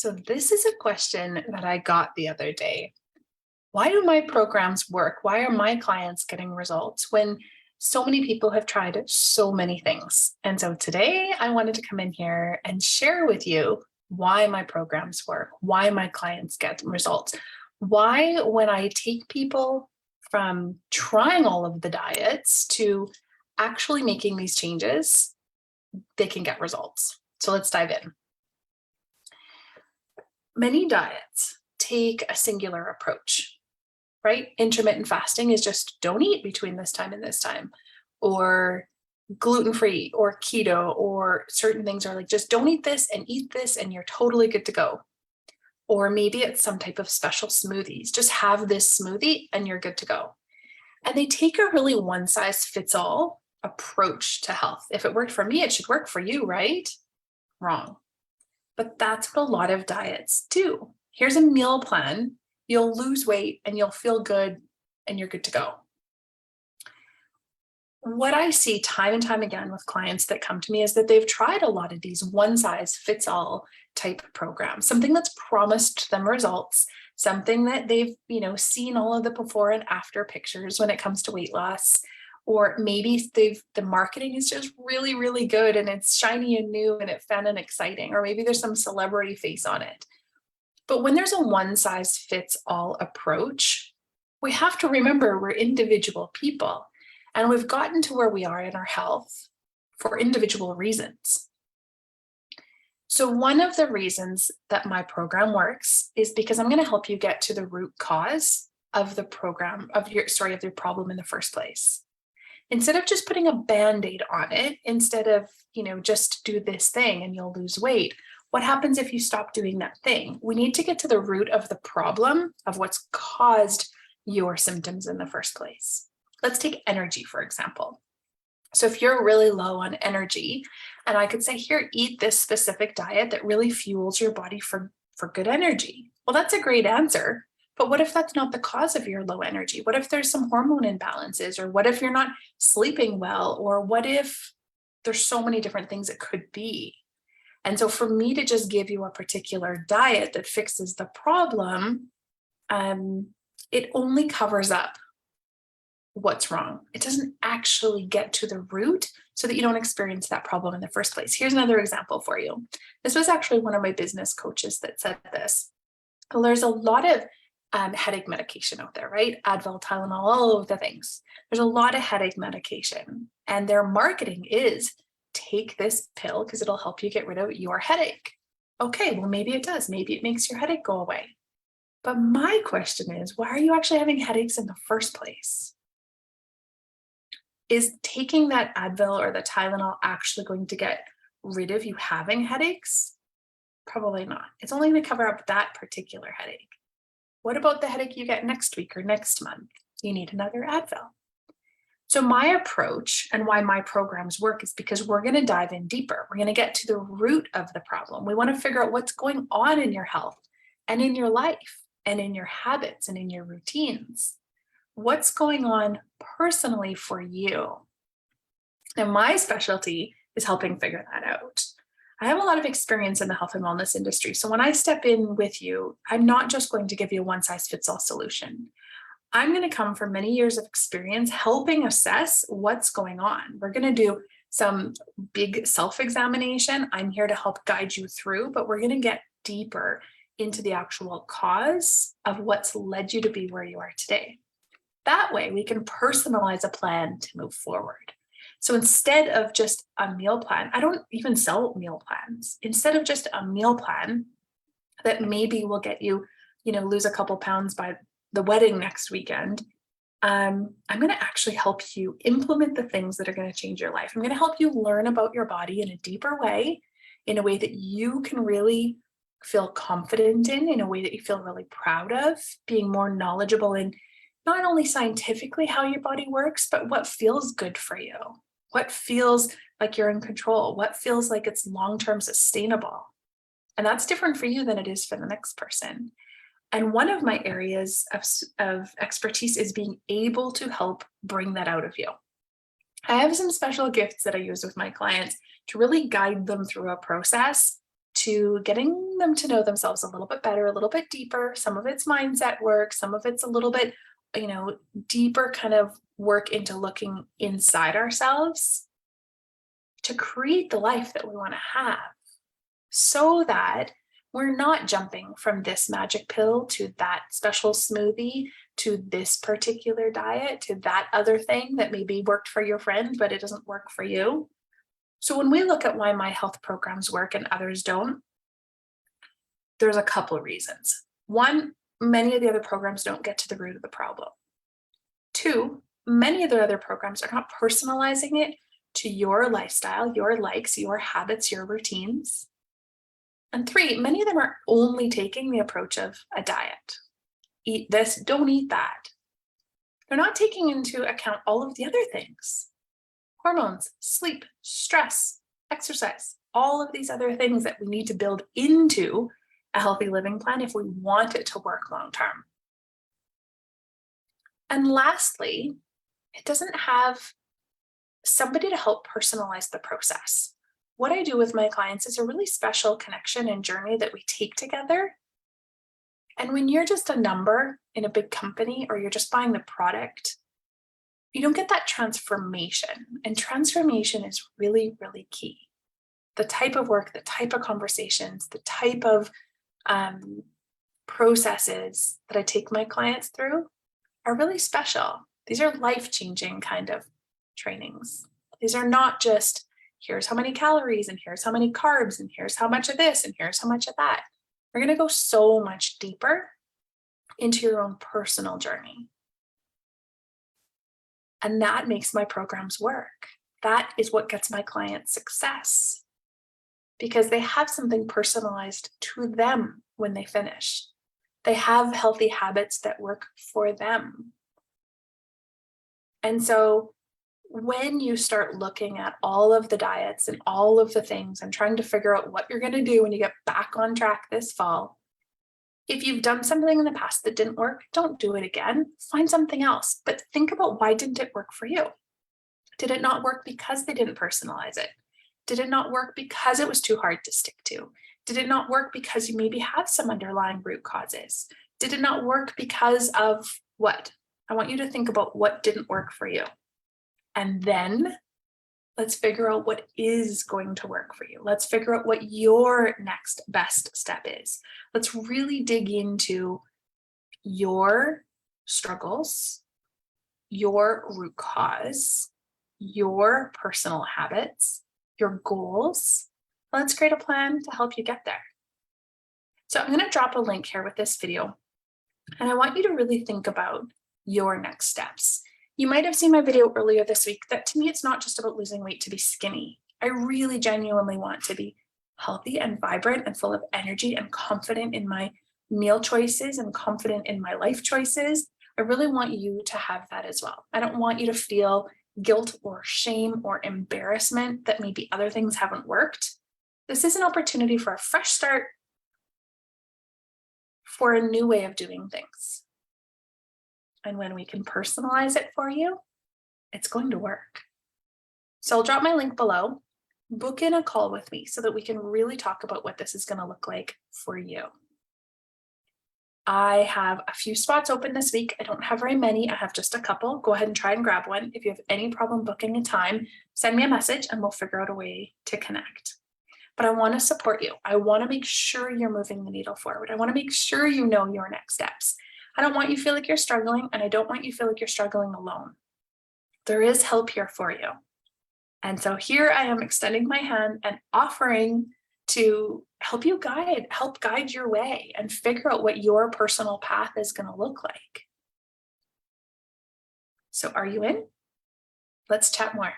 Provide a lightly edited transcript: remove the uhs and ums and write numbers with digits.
So, this is a question that I got the other day. Why do my programs work? Why are my clients getting results when so many people have tried so many things? And so, today I wanted to come in here and share with you why my programs work, why my clients get results, why, when I take people from trying all of the diets to actually making these changes, they can get results. So, let's dive in. Many diets take a singular approach, right? Intermittent fasting is just don't eat between this time and this time, or gluten-free or keto, or certain things are like just don't eat this and you're totally good to go. Or maybe it's some type of special smoothies. Just have this smoothie and you're good to go. And they take a really one size fits all approach to health. If it worked for me, it should work for you, right? Wrong. But that's what a lot of diets do. Here's a meal plan. You'll lose weight and you'll feel good and you're good to go. What I see time and time again with clients that come to me is that they've tried a lot of these one size fits all type programs, something that's promised them results, something that they've, seen all of the before and after pictures when it comes to weight loss. Or maybe the marketing is just really, really good and it's shiny and new and it's fun and exciting. Or maybe there's some celebrity face on it. But when there's a one size fits all approach, we have to remember we're individual people and we've gotten to where we are in our health for individual reasons. So one of the reasons that my program works is because I'm going to help you get to the root cause of the problem in the first place. Instead of just putting a Band-Aid on it, instead of, just do this thing and you'll lose weight, what happens if you stop doing that thing? We need to get to the root of the problem of what's caused your symptoms in the first place. Let's take energy, for example. So if you're really low on energy, and I could say, here, eat this specific diet that really fuels your body for good energy. Well, that's a great answer. But what if that's not the cause of your low energy? What if there's some hormone imbalances? Or what if you're not sleeping well? Or what if there's so many different things it could be? And so for me to just give you a particular diet that fixes the problem, it only covers up what's wrong. It doesn't actually get to the root so that you don't experience that problem in the first place. Here's another example for you. This was actually one of my business coaches that said this. Well, there's a lot of headache medication out there, right? Advil, Tylenol, all of the things. There's a lot of headache medication, and their marketing is take this pill because it'll help you get rid of your headache. Okay, well, maybe it does. Maybe it makes your headache go away. But my question is, why are you actually having headaches in the first place? Is taking that Advil or the Tylenol actually going to get rid of you having headaches? Probably not. It's only going to cover up that particular headache. What about the headache you get next week or next month? You need another Advil. So my approach and why my programs work is because we're going to dive in deeper. We're going to get to the root of the problem. We want to figure out what's going on in your health and in your life and in your habits and in your routines. What's going on personally for you? And my specialty is helping figure that out. I have a lot of experience in the health and wellness industry. So when I step in with you, I'm not just going to give you a one size fits all solution. I'm going to come from many years of experience helping assess what's going on. We're going to do some big self-examination. I'm here to help guide you through, but we're going to get deeper into the actual cause of what's led you to be where you are today. That way we can personalize a plan to move forward. So instead of just a meal plan, I don't even sell meal plans. Instead of just a meal plan that maybe will get you, lose a couple pounds by the wedding next weekend, I'm going to actually help you implement the things that are going to change your life. I'm going to help you learn about your body in a deeper way, in a way that you can really feel confident in a way that you feel really proud of, being more knowledgeable in not only scientifically how your body works, but what feels good for you. What feels like you're in control? What feels like it's long-term sustainable? And that's different for you than it is for the next person. And one of my areas of expertise is being able to help bring that out of you. I have some special gifts that I use with my clients to really guide them through a process to getting them to know themselves a little bit better, a little bit deeper. Some of it's mindset work, some of it's a little bit, deeper kind of work into looking inside ourselves to create the life that we want to have, so that we're not jumping from this magic pill to that special smoothie to this particular diet to that other thing that maybe worked for your friend, but it doesn't work for you. So when we look at why my health programs work and others don't, there's a couple of reasons. One, many of the other programs don't get to the root of the problem. Two, many of the other programs are not personalizing it to your lifestyle, your likes, your habits, your routines. And three, many of them are only taking the approach of a diet. Eat this, don't eat that. They're not taking into account all of the other things. Hormones, sleep, stress, exercise, all of these other things that we need to build into a healthy living plan if we want it to work long term. And lastly, it doesn't have somebody to help personalize the process. What I do with my clients is a really special connection and journey that we take together. And when you're just a number in a big company or you're just buying the product, you don't get that transformation. And transformation is really, really key. The type of work, the type of conversations, the type of processes that I take my clients through are really special. These are life-changing kind of trainings. These are not just, here's how many calories and here's how many carbs and here's how much of this and here's how much of that. We're going to go so much deeper into your own personal journey. And that makes my programs work. That is what gets my clients success, because they have something personalized to them when they finish. They have healthy habits that work for them. And so when you start looking at all of the diets and all of the things and trying to figure out what you're going to do when you get back on track this fall, if you've done something in the past that didn't work, don't do it again. Find something else. But think about, why didn't it work for you? Did it not work because they didn't personalize it? Did it not work because it was too hard to stick to? Did it not work because you maybe have some underlying root causes? Did it not work because of what? I want you to think about what didn't work for you. And then let's figure out what is going to work for you. Let's figure out what your next best step is. Let's really dig into your struggles, your root cause, your personal habits, your goals. Let's create a plan to help you get there. So I'm going to drop a link here with this video, and I want you to really think about your next steps. You might have seen my video earlier this week that, to me, it's not just about losing weight to be skinny. I really genuinely want to be healthy and vibrant and full of energy and confident in my meal choices and confident in my life choices. I really want you to have that as well. I don't want you to feel guilt or shame or embarrassment that maybe other things haven't worked. This is an opportunity for a fresh start, for a new way of doing things. And when we can personalize it for you, it's going to work. So I'll drop my link below. Book in a call with me so that we can really talk about what this is going to look like for you. I have a few spots open this week. I don't have very many. I have just a couple. Go ahead and try and grab one. If you have any problem booking a time, send me a message and we'll figure out a way to connect. But I want to support you. I want to make sure you're moving the needle forward. I want to make sure you know your next steps. I don't want you to feel like you're struggling, and I don't want you to feel like you're struggling alone. There is help here for you. And so here I am extending my hand and offering to help guide your way and figure out what your personal path is going to look like. So are you in? Let's chat more.